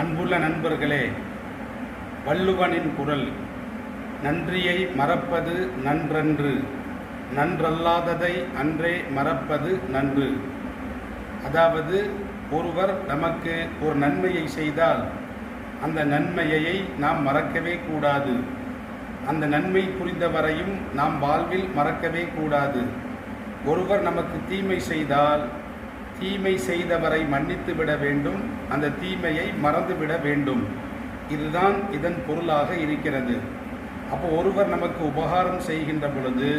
அன்புள்ள நண்பர்களே, வள்ளுவனின் குரல், நன்றியை மறப்பது நன்றன்று, நன்றல்லாததை அன்றே மறப்பது நன்று. அதாவது, ஒருவர் நமக்கு ஒரு நன்மையை செய்தால் அந்த நன்மையை நாம் மறக்கவே கூடாது. அந்த நன்மை புரிந்தவரையும் நாம் வாழ்வில் மறக்கவே கூடாது. ஒருவர் நமக்கு தீமை செய்தால் தீமை செய்தவரை மன்னித்து விட வேண்டும், அந்த தீமையை மறந்துவிட வேண்டும். இதுதான் இதன் பொருளாக இருக்கிறது. அப்போ ஒருவர் நமக்கு உபகாரம் செய்கின்ற பொழுது,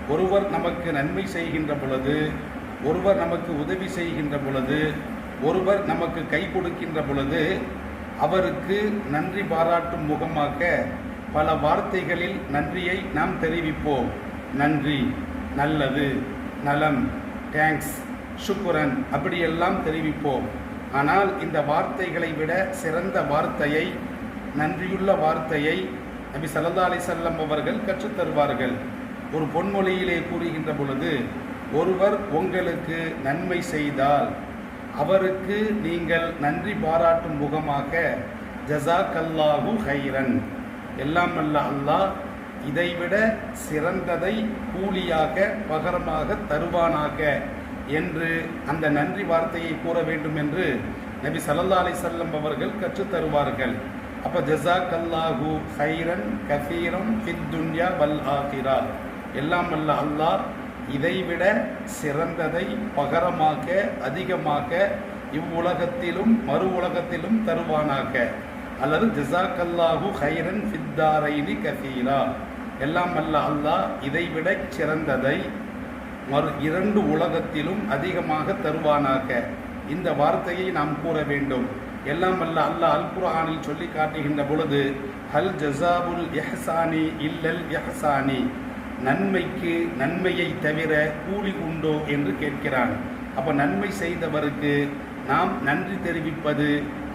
ஒருவர் நமக்கு நன்மை செய்கின்ற பொழுது, ஒருவர் நமக்கு உதவி செய்கின்ற பொழுது, ஒருவர் நமக்கு கை கொடுக்கின்ற பொழுது அவருக்கு நன்றி பாராட்டும் முகமாக பல வார்த்தைகளில் நன்றியை நாம் தெரிவிப்போம். நன்றி, நல்லது, நலம், தேங்க்ஸ், சுக்குரன், அப்படியெல்லாம் தெரிவிப்போம். ஆனால் இந்த வார்த்தைகளை விட சிறந்த வார்த்தையை, நன்றியுள்ள வார்த்தையை நபி ஸல்லல்லாஹு அலைஹி வஸல்லம் அவர்கள் கற்றுத்தருவார்கள். ஒரு பொன்மொழியிலே கூறுகின்ற பொழுது, ஒருவர் உங்களுக்கு நன்மை செய்தால் அவருக்கு நீங்கள் நன்றி பாராட்டும் முகமாக ஜஸாக்கல்லாஹு ஹைரன், எல்லாம் வல்ல அல்லாஹ் இதைவிட சிறந்ததை கூலியாக பகரமாக தருவானாக என்று அந்த நன்றி வார்த்தையை கூற வேண்டும் என்று நபி ஸல்லல்லாஹு அலைஹி வஸல்லம் அவர்கள் கற்றுத்தருவார்கள். அப்போ ஜஸாக்கல்லாஹு ஹைரன் கஸீரன் ஃபித் துன்யா வல் ஆகிரா, எல்லாம் வல்ல அல்லாஹ் இதைவிட சிறந்ததை பகரமாக அதிகமாக இவ்வுலகத்திலும் மறு உலகத்திலும் தருவானாக. அல்லது ஜஸாக்கல்லாஹு ஹைரன் ஃபித் தாரைனி கஸீரா, எல்லாம் வல்ல அல்லாஹ் இதைவிட சிறந்ததை இரண்டு உலகத்திலும் அதிகமாக தருவானாக. இந்த வார்த்தையை நாம் கூற வேண்டும். எல்லாம் வல்ல அல்லாஹ் அல் குர்ஆனில் சொல்லி காட்டுகின்ற பொழுது, ஹல் ஜஸாவுல் இஹ்சானி இல்லல் இஹ்சானி, நன்மைக்கு நன்மையை தவிர கூலி உண்டோ என்று கேட்கிறான். அப்போ நன்மை செய்தவருக்கு நாம் நன்றி தெரிவிப்பது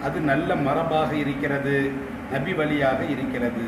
அது நல்ல மரபாக இருக்கிறது, நபி வழியாக இருக்கிறது.